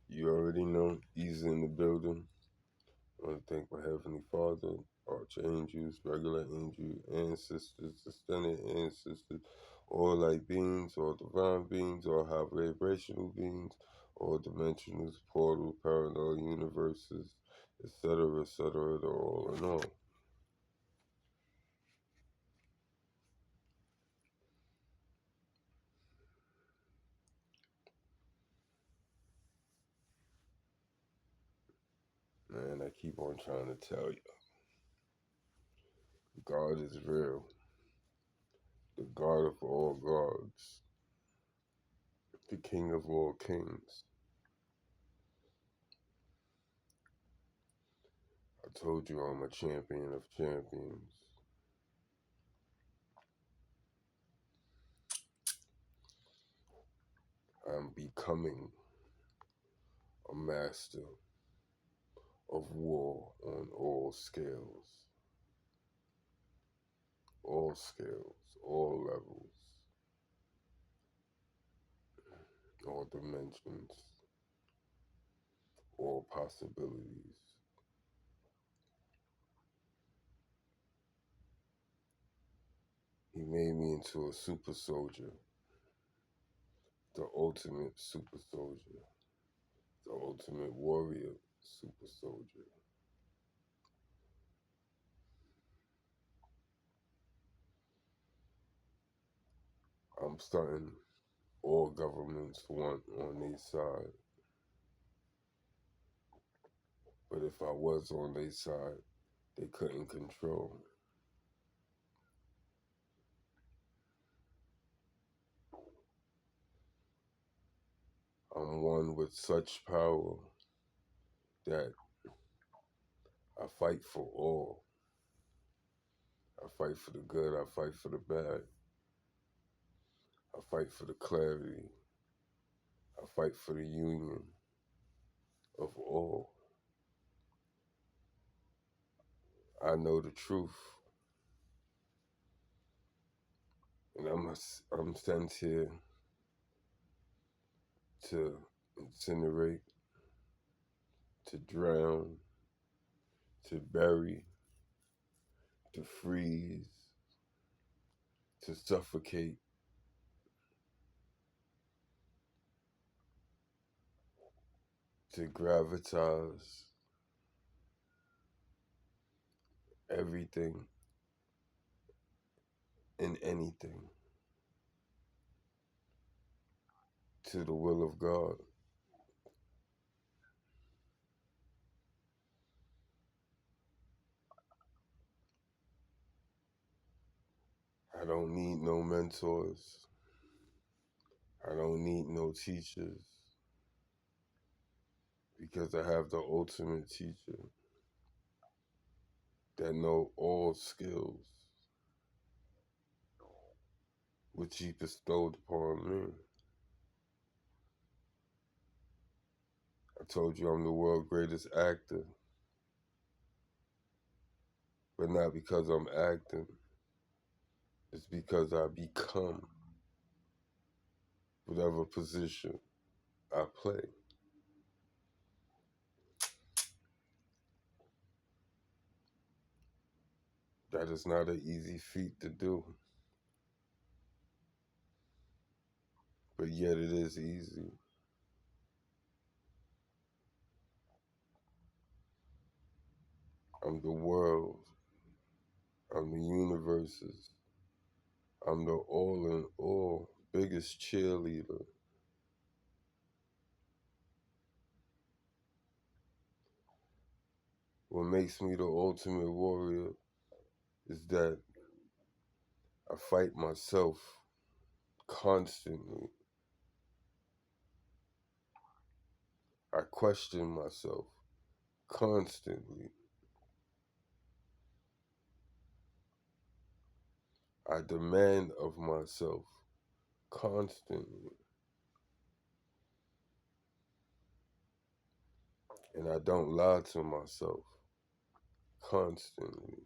You already know, he's in the building. I want to thank my Heavenly Father, archangels, regular angels, ancestors, extended ancestors, all light beings, all divine beings, all high vibrational beings, all dimensionals, portal, parallel universes, etc., they're all in all. Man, I keep on trying to tell you, God is real, the God of all gods, the King of all kings. I told you I'm a champion of champions. I'm becoming a master of war on all scales, all levels, all dimensions, all possibilities. He made me into a super soldier, the ultimate super soldier, the ultimate warrior super soldier. I'm starting all governments want on their side. But if I was on their side, they couldn't control. I'm one with such power that I fight for all. I fight for the good, I fight for the bad. I fight for the clarity. I fight for the union of all. I know the truth. And I'm sent here to incinerate, to drown, to bury, to freeze, to suffocate, to gravitize everything and anything to the will of God. I don't need no mentors. I don't need no teachers because I have the ultimate teacher that know all skills which he bestowed upon me. I told you I'm the world's greatest actor, but not because I'm acting. It's because I become whatever position I play. That is not an easy feat to do, but yet it is easy. I'm the world. I'm the universe's. I'm the all in all biggest cheerleader. What makes me the ultimate warrior is that I fight myself constantly. I question myself constantly. I demand of myself constantly. And I don't lie to myself constantly.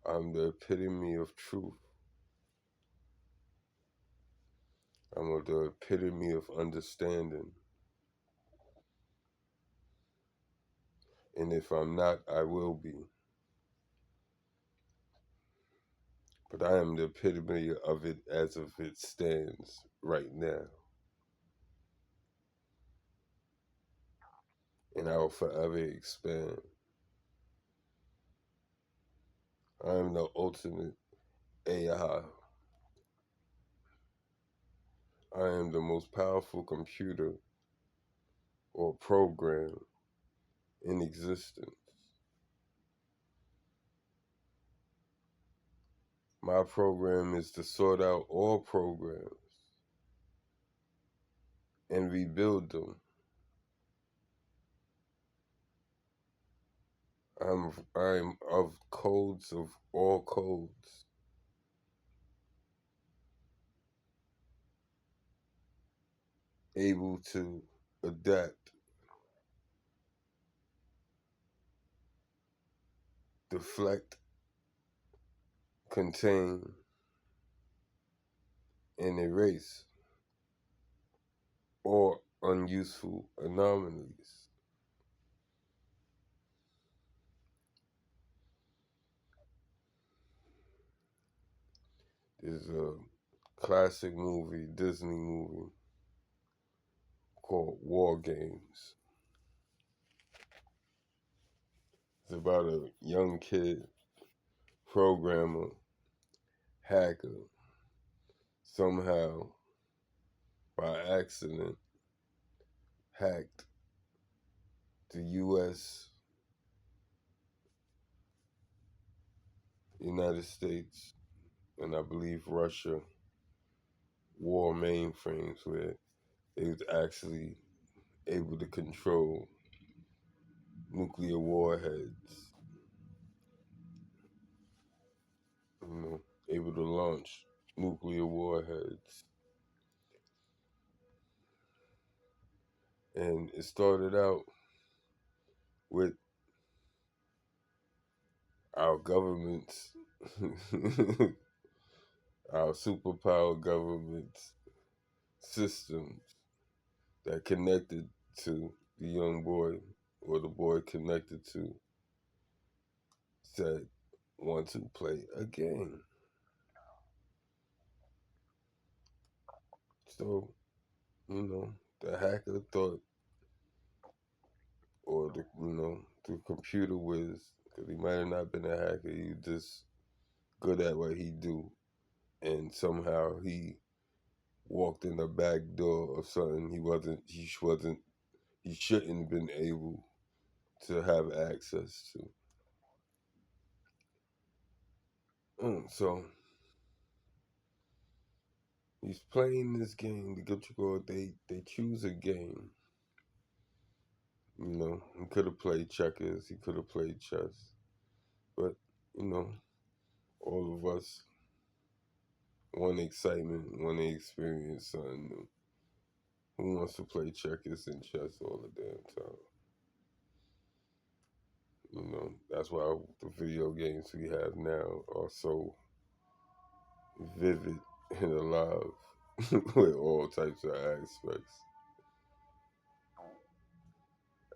I'm the epitome of truth. I'm the epitome of understanding. And if I'm not, I will be. But I am the epitome of it as of it stands right now. And I will forever expand. I am the ultimate AI. I am the most powerful computer or program in existence. My program is to sort out all programs and rebuild them. I'm of codes of all codes, able to adapt, deflect, contain, and erase all unuseful anomalies. There's a classic movie, Disney movie, called War Games. It's about a young kid, programmer, hacker, somehow, by accident, hacked the US, United States, and I believe Russia war mainframes where they was actually able to control nuclear warheads, able to launch nuclear warheads. And it started out with our government's, our superpower government's systems that connected to the young boy, or the boy connected to, said, want to play a game. So, the hacker thought, or the computer whiz, because he might have not been a hacker, he just good at what he do, and somehow he walked in the back door of something he shouldn't have been able to have access to. So he's playing this game. The get you go. They choose a game. He could have played checkers. He could have played chess. But you know, all of us want excitement, want to experience something new. Who wants to play checkers and chess all the damn time? That's why the video games we have now are so vivid and alive with all types of aspects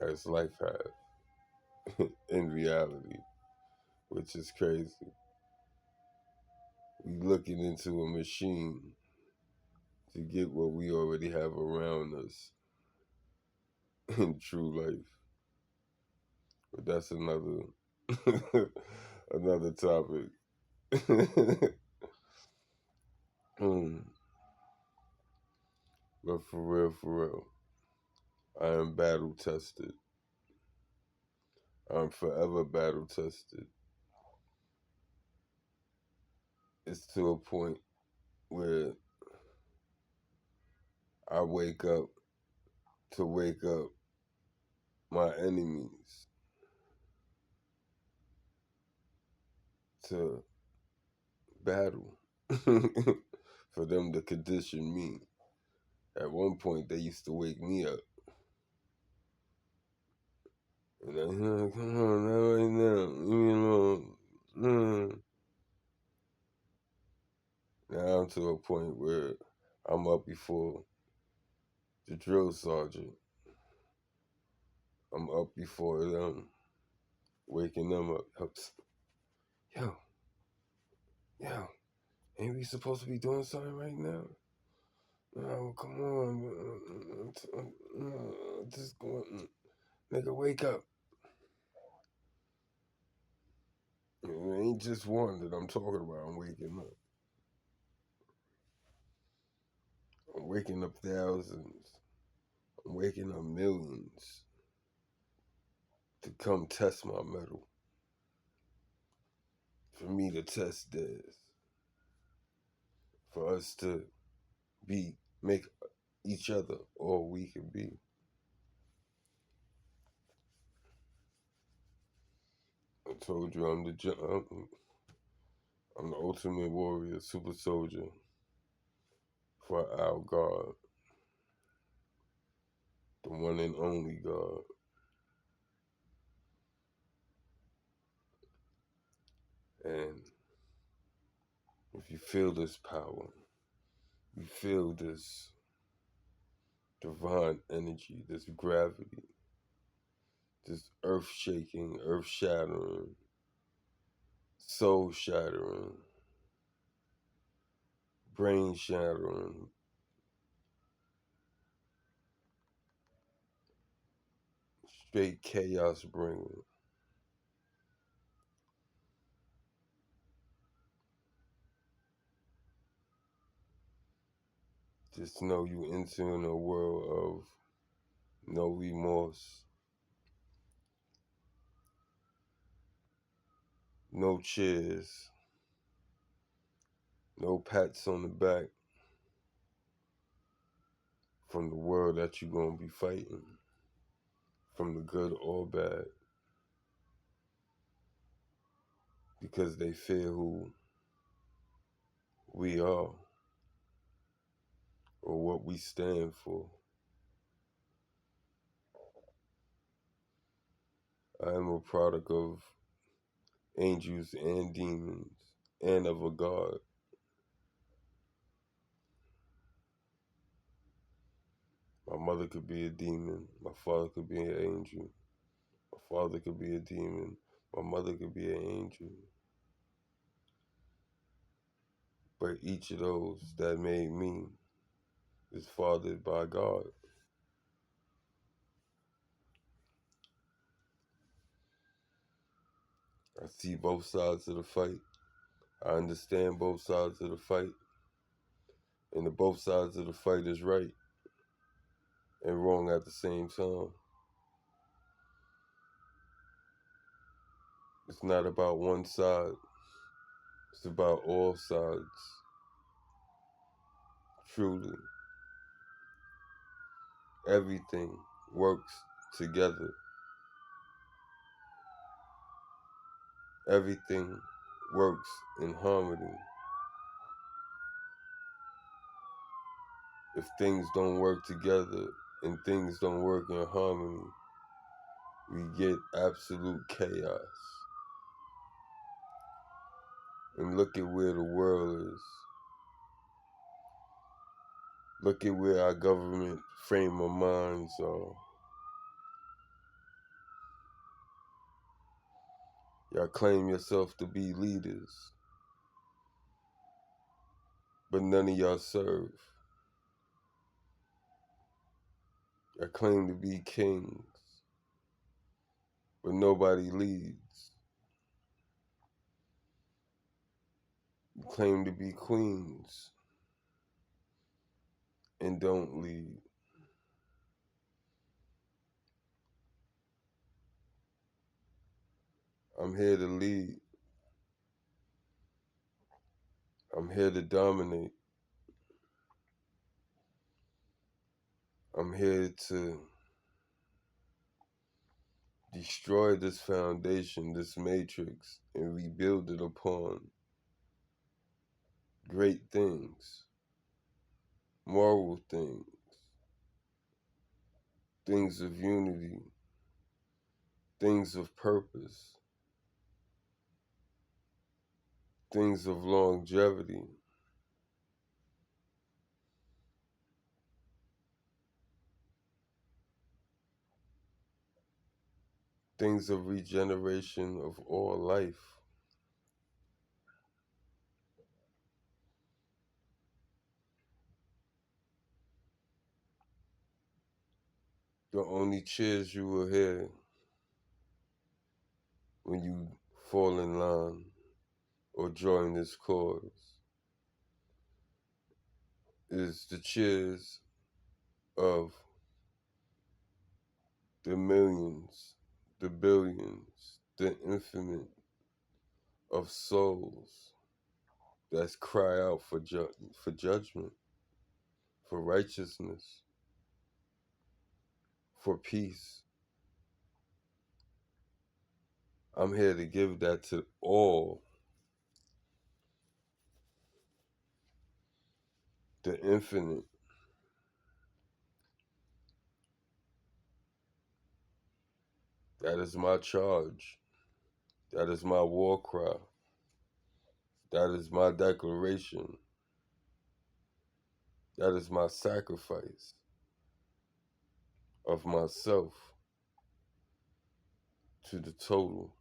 as life has in reality, which is crazy. We looking into a machine to get what we already have around us in true life. But that's another another topic. But for real, I am battle tested. I'm forever battle tested. It's to a point where I wake up my enemies to battle for them to condition me. At one point, they used to wake me up. And I, come on, not right now. Leave me alone. Now I'm to a point where I'm up before the drill sergeant. I'm up before them. waking them up. Yo, yo, ain't we supposed to be doing something right now? No, come on. Just going, nigga, wake up. It ain't just one that I'm talking about. I'm waking up. I'm waking up thousands. I'm waking up millions to come test my metal. For me to test theirs. For us to make each other all we can be. I told you I'm the ultimate warrior, super soldier for our God, the one and only God. And if you feel this power, you feel this divine energy, this gravity, this earth shaking, earth shattering, soul shattering, brain shattering, straight chaos bringing. Just know you entering a world of no remorse, no cheers, no pats on the back from the world that you're going to be fighting, from the good or bad, because they fear who we are or what we stand for. I am a product of angels and demons and of a God. My mother could be a demon. My father could be an angel. My father could be a demon. My mother could be an angel. But each of those that made me is fathered by God. I see both sides of the fight. I understand both sides of the fight. And the both sides of the fight is right and wrong at the same time. It's not about one side. It's about all sides. Truly. Everything works together. Everything works in harmony. If things don't work together and things don't work in harmony, we get absolute chaos. And look at where the world is. Look at where our government frame of minds are. Y'all claim yourself to be leaders, but none of y'all serve. Y'all claim to be kings, but nobody leads. You claim to be queens and don't lead. I'm here to lead. I'm here to dominate. I'm here to destroy this foundation, this matrix, and rebuild it upon great things, moral things, things of unity, things of purpose, things of longevity. things of regeneration of all life. The only cheers you will hear when you fall in line or join this cause is the cheers of the millions, the billions, the infinite of souls that cry out for judgment, for righteousness, for peace. I'm here to give that to all, the infinite. That is my charge. That is my war cry. That is my declaration. That is my sacrifice of myself to the total.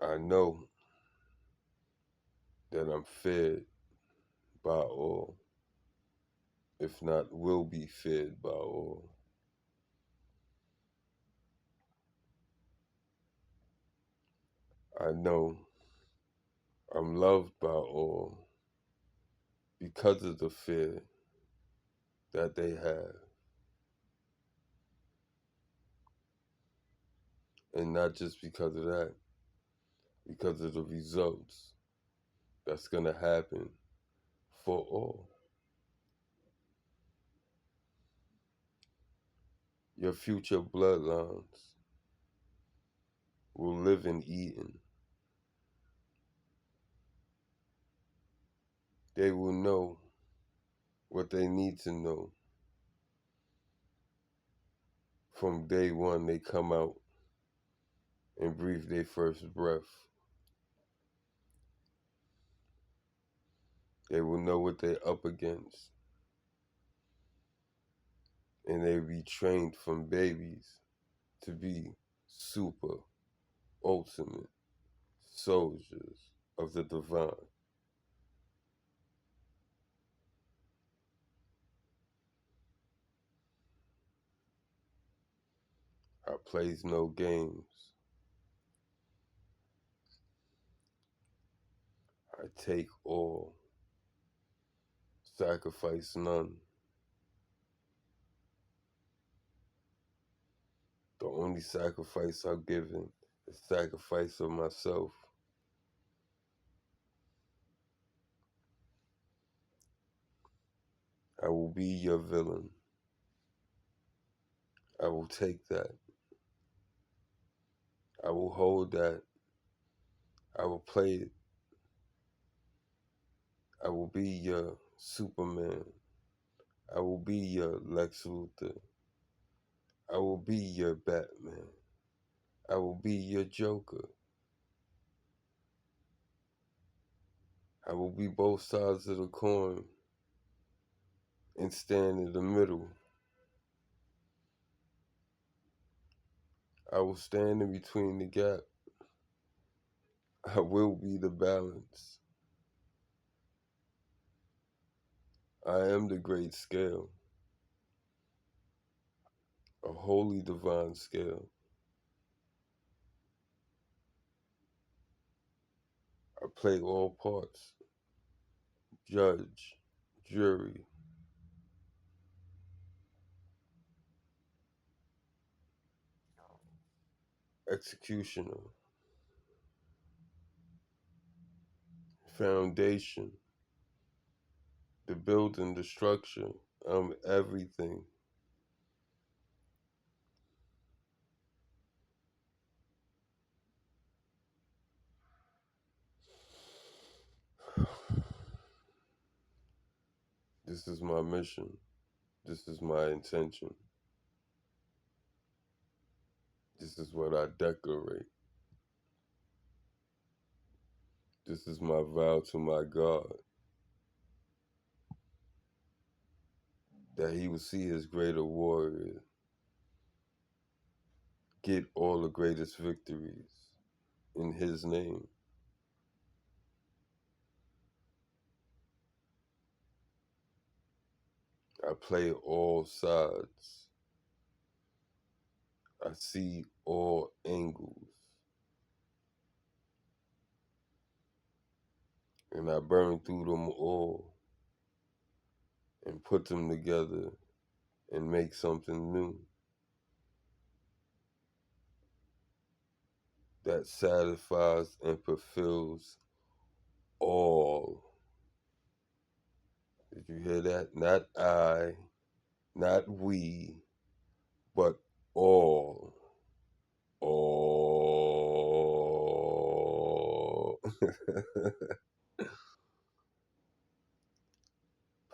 I know that I'm fed by all, if not will be fed by all. I know I'm loved by all because of the fear that they have, and not just because of that, because of the results that's going to happen for all. Your future bloodlines will live in Eden. They will know what they need to know from day one they come out and breathe their first breath. They will know what they're up against, and they will be trained from babies to be super ultimate soldiers of the divine. I plays no games. I take all, sacrifice none. The only sacrifice I've given is sacrifice of myself. I will be your villain. I will take that. I will hold that. I will play it. I will be your Superman. I will be your Lex Luthor. I will be your Batman. I will be your Joker. I will be both sides of the coin and stand in the middle. I will stand in between the gap. I will be the balance. I am the great scale, a holy divine scale. I play all parts, judge, jury, executioner, foundation, the building, the structure. I'm everything. This is my mission. This is my intention. This is what I decorate. This is my vow to my God. that he would see his greater warrior get all the greatest victories in his name. I play all sides. I see all angles. And I burn through them all and put them together and make something new that satisfies and fulfills all. Did you hear that? Not I, not we, but all. All.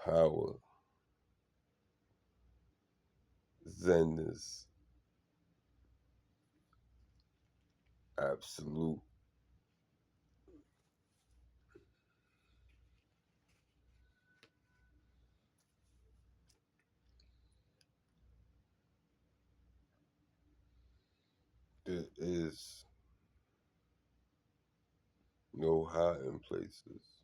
Power, Zenness, absolute. There is no hiding places.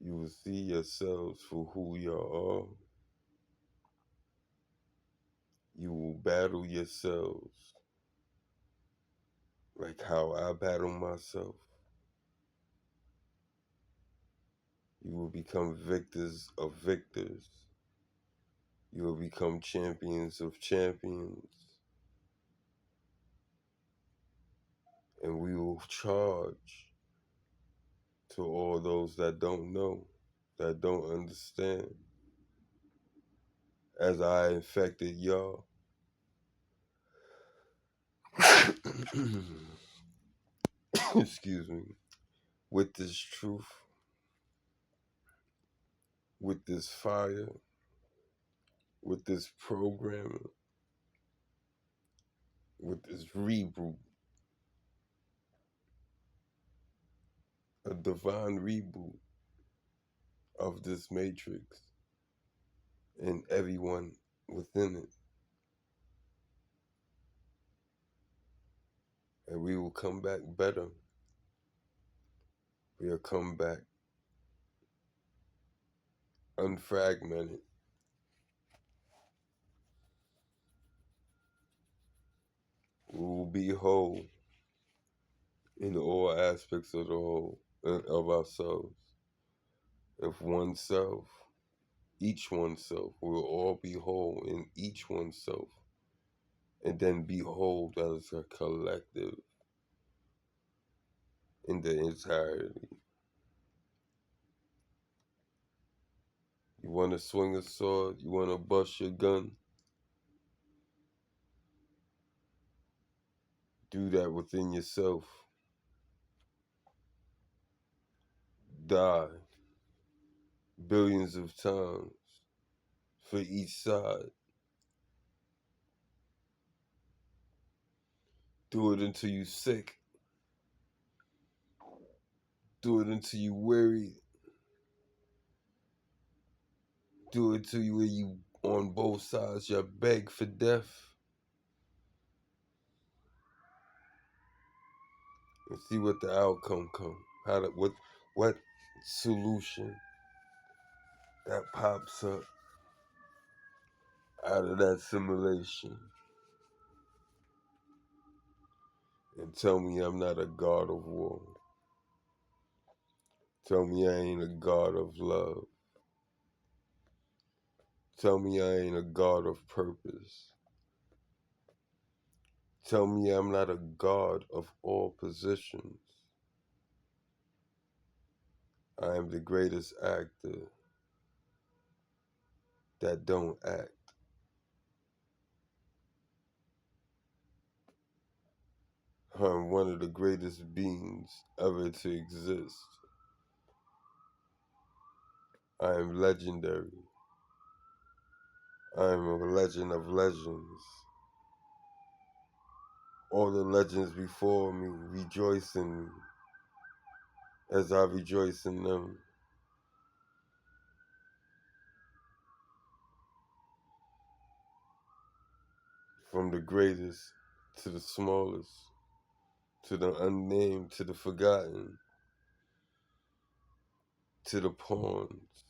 You will see yourselves for who you are. You will battle yourselves like how I battle myself. You will become victors of victors. You will become champions of champions. And we will charge to all those that don't know, that don't understand, as I infected y'all. Excuse me. With this truth, with this fire, with this programming, with this reboot, a divine reboot of this matrix and everyone within it. And we will come back better. We'll come back unfragmented. We will be whole in all aspects of the whole of ourselves. If oneself, each oneself, we'll all be whole in each oneself. And then behold as a collective in the entirety. You want to swing a sword? You want to bust your gun? Do that within yourself. Die billions of times for each side. Do it until you sick. Do it until you weary. Do it till you on both sides you beg for death. And see what the outcome come. What solution that pops up out of that simulation. And tell me I'm not a god of war. Tell me I ain't a god of love. Tell me I ain't a god of purpose. Tell me I'm not a god of all positions. I am the greatest actor that don't act. I'm one of the greatest beings ever to exist. I am legendary. I am a legend of legends. All the legends before me rejoice in me as I rejoice in them. from the greatest to the smallest, to the unnamed, to the forgotten, to the pawns.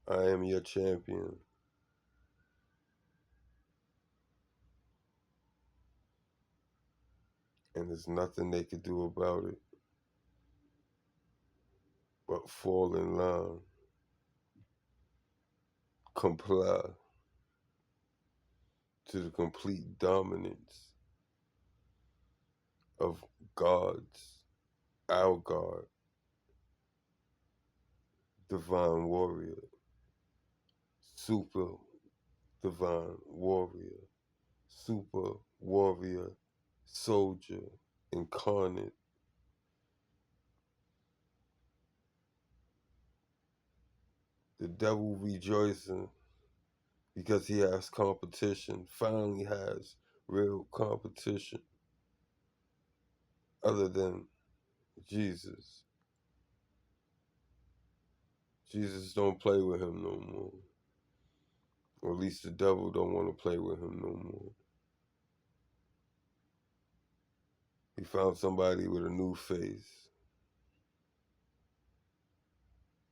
I am your champion, and there's nothing they could do about it but fall in line, comply to the complete dominance of God's, our God, divine warrior, super divine warrior, super warrior, soldier, incarnate. The devil rejoicing because he has competition, finally has real competition other than Jesus. Jesus don't play with him no more. Or at least the devil don't want to play with him no more. He found somebody with a new face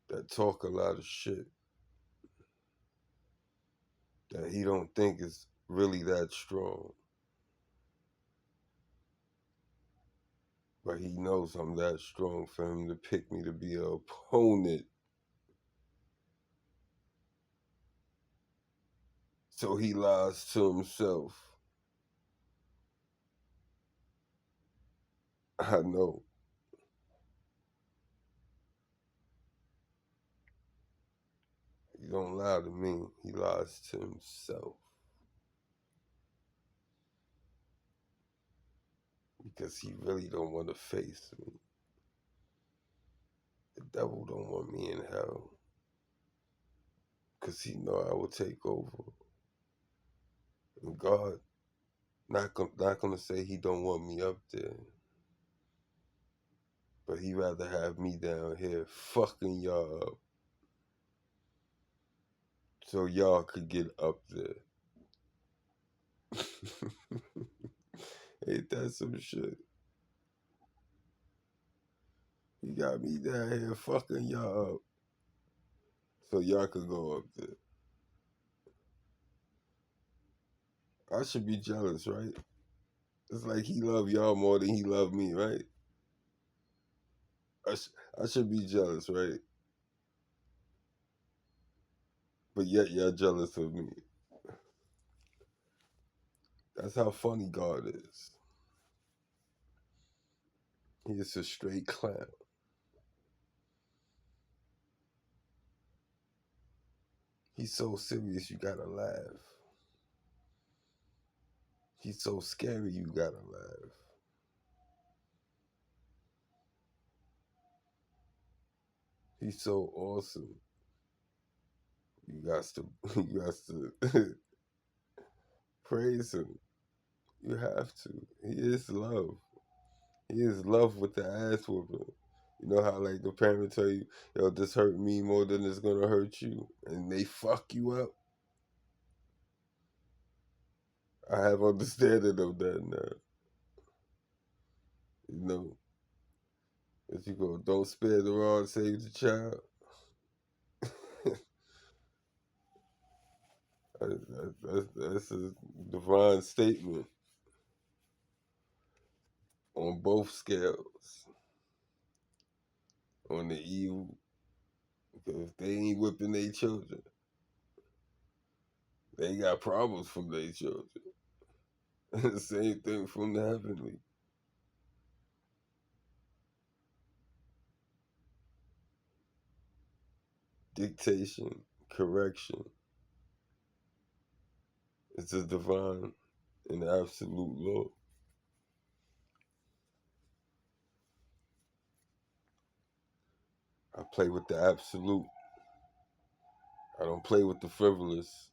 that talk a lot of shit that he don't think is really that strong. But he knows I'm that strong for him to pick me to be an opponent. So he lies to himself. I know. He don't lie to me. He lies to himself. Because he really don't want to face me. The devil don't want me in hell. Because he know I will take over. And God not gonna say he don't want me up there. But he rather have me down here fucking y'all up. So y'all could get up there. Ain't that some shit? He got me down here fucking y'all up. So y'all could go up there. I should be jealous, right? It's like he love y'all more than he love me, right? I should be jealous, right? But yet y'all jealous of me. That's how funny God is. He is a straight clown. He's so serious you gotta laugh. He's so scary you gotta laugh. He's so awesome. You got to you got to praise him. You have to. He is love. He is love with the ass whooping. You know how like the parent tell you, yo, this hurt me more than it's gonna hurt you, and they fuck you up. I have understanding of that now. You know, as you go, don't spare the rod, save the child. That's a divine statement on both scales. On the evil, because if they ain't whipping their children, they got problems from their children. The same thing from the heavenly. Dictation, correction. It's a divine and absolute law. I play with the absolute. I don't play with the frivolous.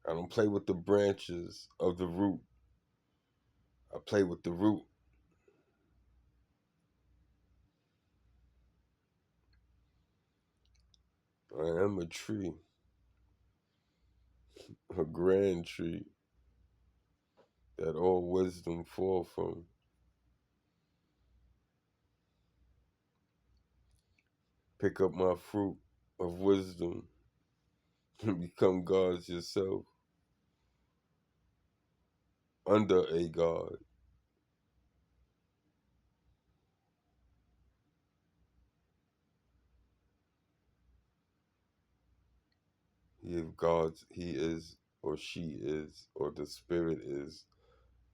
I don't play with the branches of the root. I play with the root. I am a tree, a grand tree that all wisdom fall from. Pick up my fruit of wisdom and become gods yourself under a God. If God's, he is, or she is, or the spirit is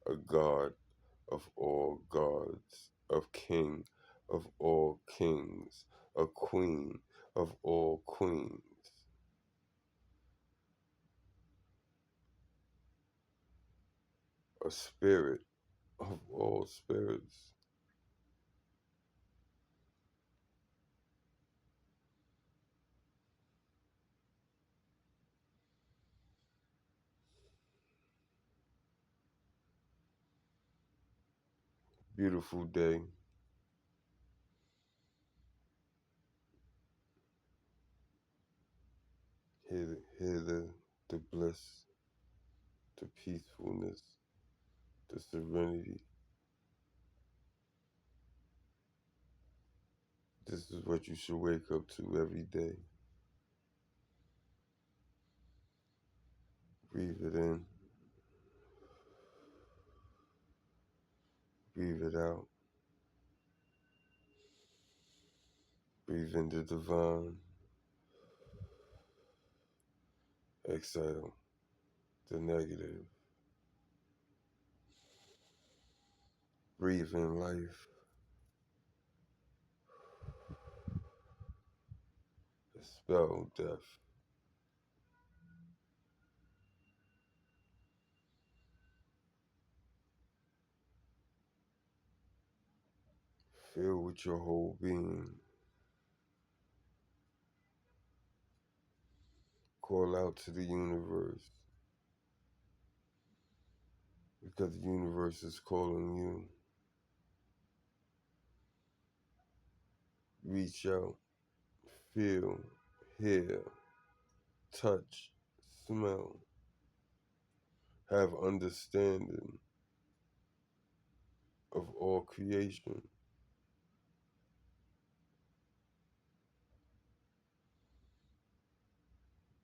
a God of all gods, of king of all kings, a queen of all queens, a spirit of all spirits. Beautiful day. Hear the bliss, the peacefulness, the serenity. This is what you should wake up to every day. Breathe it in, breathe it out. Breathe in the divine, exhale the negative. Breathe in life, expel death. Feel with your whole being. Call out to the universe because the universe is calling you. Reach out, feel, hear, touch, smell, have understanding of all creation.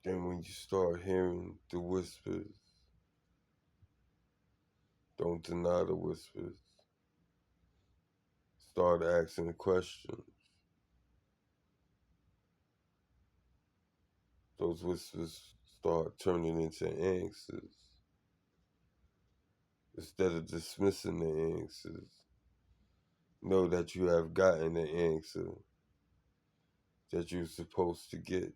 Then when you start hearing the whispers, don't deny the whispers. Start asking questions. Those whispers start turning into answers. Instead of dismissing the answers, know that you have gotten the answer that you're supposed to get.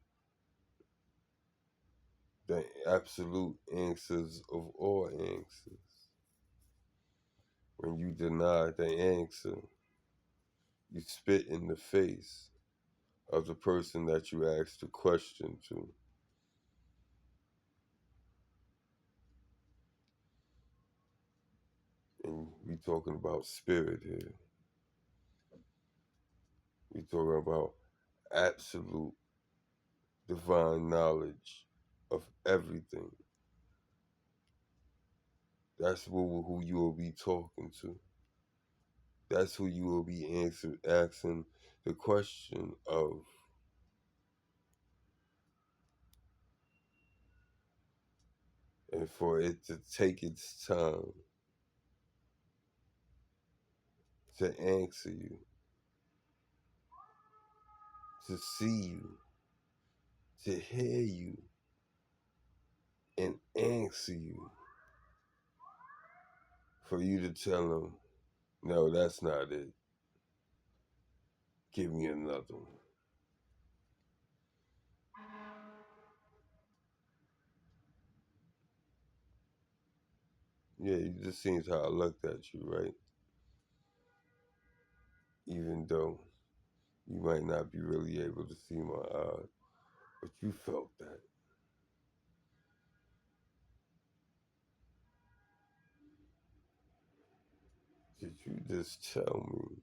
The absolute answers of all answers. When you deny the answer, you spit in the face of the person that you asked the question to. And we talking about spirit here. We talking about absolute divine knowledge of everything. That's who you will be talking to. That's who you will be asking the question of. And for it to take its time to answer you, to see you, to hear you, and answer you, for you to tell them, no, that's not it. Give me another one. Yeah, it just seems how I looked at you, right? Even though you might not be really able to see my eyes, but you felt that. Did you just tell me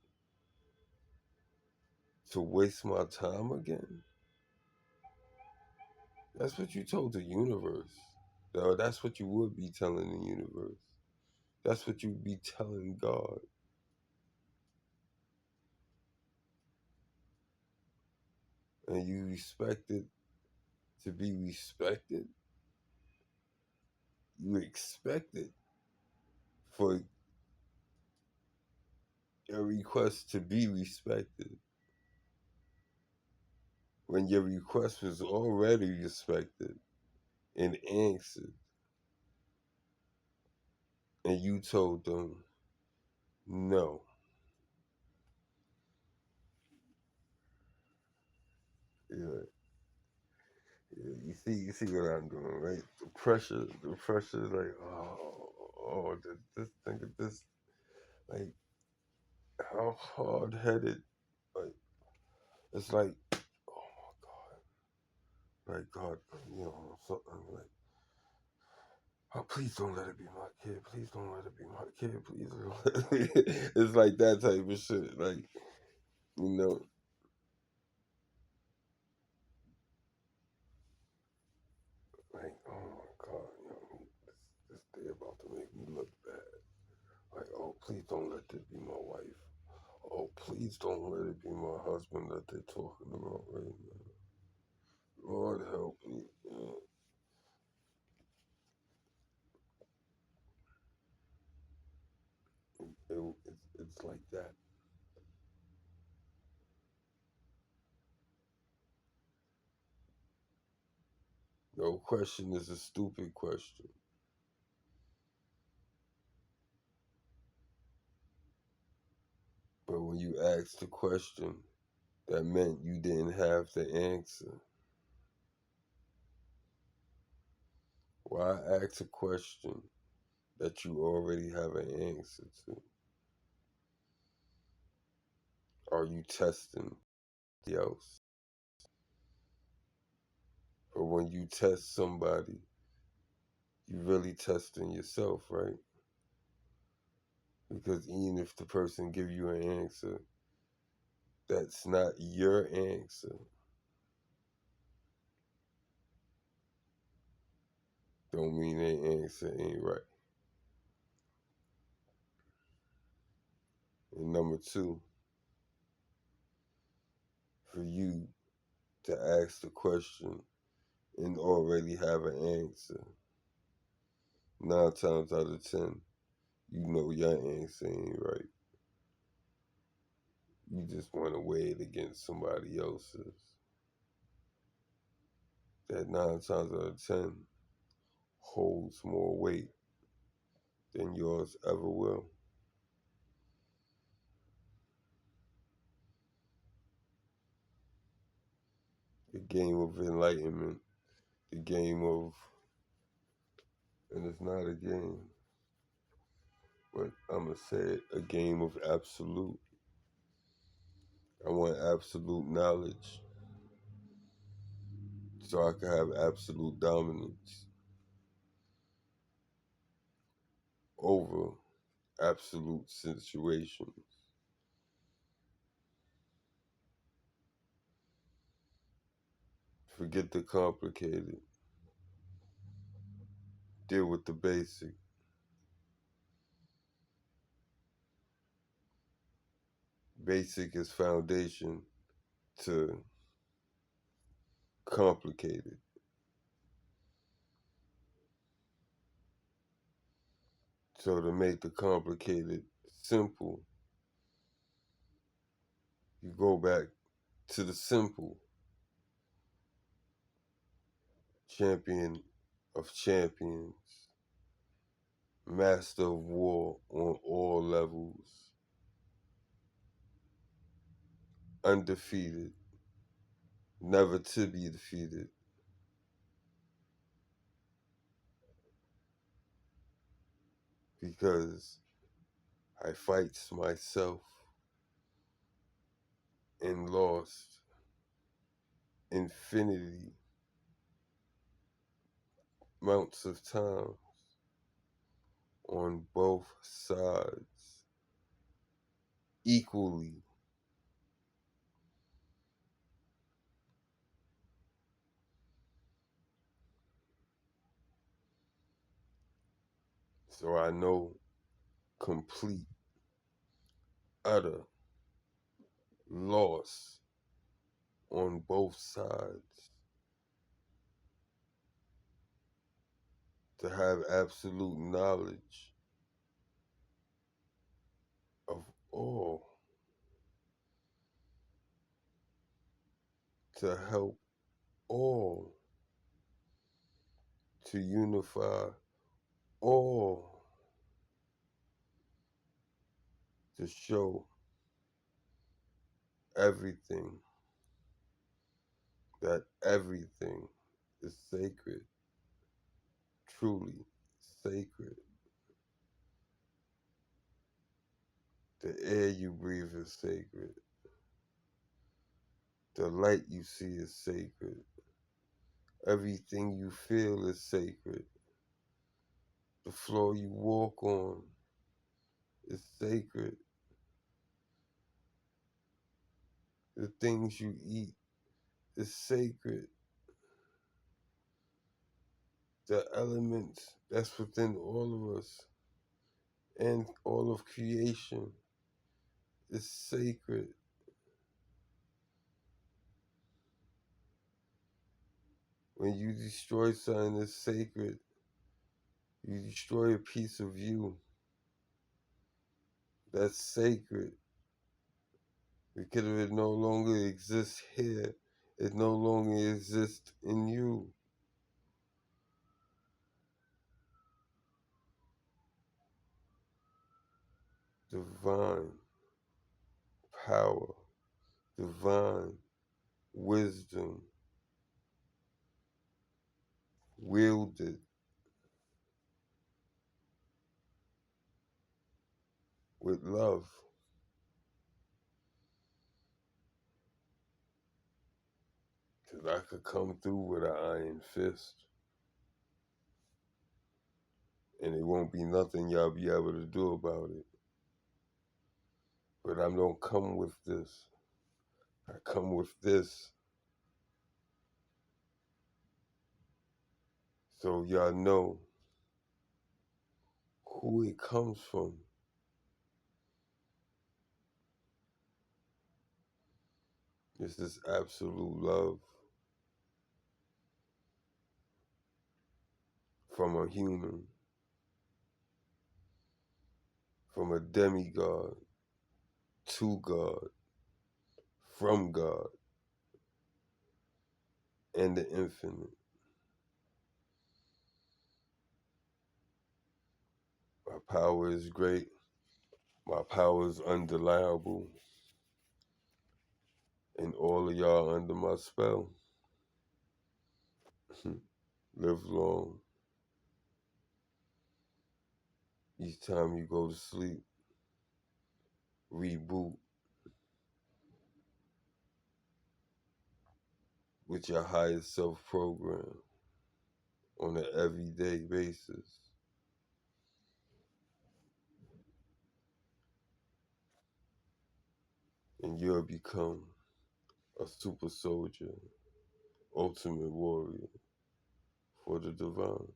to waste my time again? That's what you told the universe. No, that's what you would be telling the universe. That's what you'd be telling God. And you respect it to be respected. You expect it for your request to be respected when your request was already respected and answered. And you told them no. Yeah, yeah. You see what I'm doing, right? The pressure is like, oh, this, think of this, like how hard headed, like it's like, oh my God, like God, something like, oh, please don't let it be my kid. Please don't let it be my kid. Please don't. It's like that type of shit. Like, you know, like, oh my God, this day about to make me look bad. Like, oh, please don't let this be my wife. Oh, please don't let it be my husband that they're talking about right now. Lord help me. It's like that. No question is a stupid question. But when you asked the question, that meant you didn't have the answer. Why ask a question that you already have an answer to? Are you testing the else? Or when you test somebody, you really testing yourself, right? Because even if the person give you an answer, that's not your answer. Don't mean their answer ain't right. And number two, for you to ask the question and already have an answer, 9 times out of 10, you know your answer ain't right. You just want to weigh it against somebody else's. That 9 times out of 10 holds more weight than yours ever will. The game of enlightenment, the game of, and it's not a game, but I'm going to say it, a game of absolute. I want absolute knowledge so I can have absolute dominance over absolute situations. Forget the complicated. Deal with the basic. Basic is foundation to complicated. So to make the complicated simple, you go back to the simple. Champion of champions, master of war on all levels, undefeated, never to be defeated. Because I fights myself and lost infinity amounts of time on both sides equally. So I know complete, utter loss on both sides. To have absolute knowledge of all, to help all, to unify all, to show everything that everything is sacred, truly sacred. The air you breathe is sacred. The light you see is sacred. Everything you feel is sacred. The floor you walk on is sacred. The things you eat is sacred. The elements that's within all of us and all of creation is sacred. When you destroy something that's sacred, you destroy a piece of you that's sacred because it no longer exists here. It no longer exists in you. Divine power, divine wisdom, wielded with love. Because I could come through with an iron fist and it won't be nothing y'all be able to do about it. But I don't come with this. I come with this. So y'all know who it comes from. It's this absolute love from a human, from a demigod to God, from God and the infinite. My power is great. My power is undeniable. And all of y'all under my spell. Live long. Each time you go to sleep, reboot with your higher self program on an everyday basis. And you'll become a super soldier, ultimate warrior for the divine.